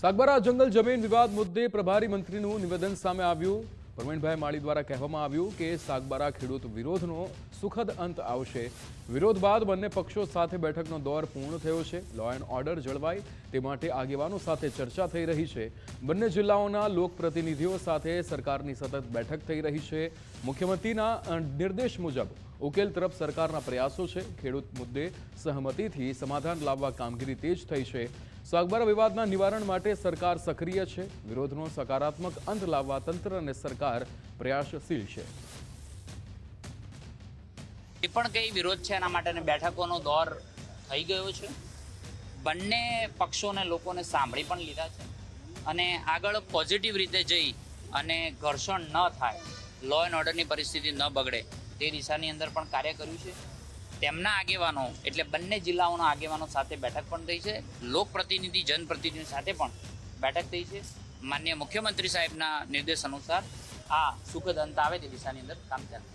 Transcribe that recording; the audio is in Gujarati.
સાગબારા જંગલ જમીન વિવાદ મુદ્દે પ્રભારી મંત્રીનું નિવેદન સામે આવ્યું। પ્રવીણભાઈ માળી દ્વારા કહેવામાં આવ્યું કે સાગબારા ખેડૂત વિરોધનો સુખદ અંત આવશે। વિરોધ બાદ બંને પક્ષો સાથે બેઠકનો દોર પૂર્ણ થયો છે। લો એન્ડ ઓર્ડર જળવાય તે માટે આગેવાનો સાથે ચર્ચા થઈ રહી છે। બંને જિલ્લાઓના લોકપ્રતિનિધિઓ સાથે સરકારની સતત બેઠક થઈ રહી છે। મુખ્યમંત્રીના નિર્દેશ મુજબ ઉકેલ તરફ સરકારના પ્રયાસો છે। ખેડૂત મુદ્દે સહમતિથી સમાધાન લાવવા કામગીરી તેજ થઈ છે। સાગબારા વિવાદના નિવારણ માટે સરકાર સક્રિય છે। વિરોધનો સકારાત્મક અંત લાવવા તંત્ર અને સરકાર પ્રયાસશીલ છે। એ પણ કઈ વિરોધ છે એના માટે બેઠકોનો દોર થઈ ગયો છે। બંને પક્ષોને લોકોને સાંભળી પણ લીધા છે અને આગળ પોઝિટિવ રીતે જઈ અને ઘર્ષણ ન થાય, લો એન્ડ ઓર્ડરની પરિસ્થિતિ ન બગડે તે દિશાની અંદર પણ કાર્ય કર્યું છે। તેમના આગેવાનો એટલે બંને જિલ્લાઓના આગેવાનો સાથે બેઠક પણ થઈ છે। લોકપ્રતિનિધિ જનપ્રતિનિધિ સાથે પણ બેઠક થઈ છે। માનનીય મુખ્યમંત્રી સાહેબના નિર્દેશ અનુસાર આ સુખદ અંત આવે તે દિશાની અંદર કામ ચાલે છે।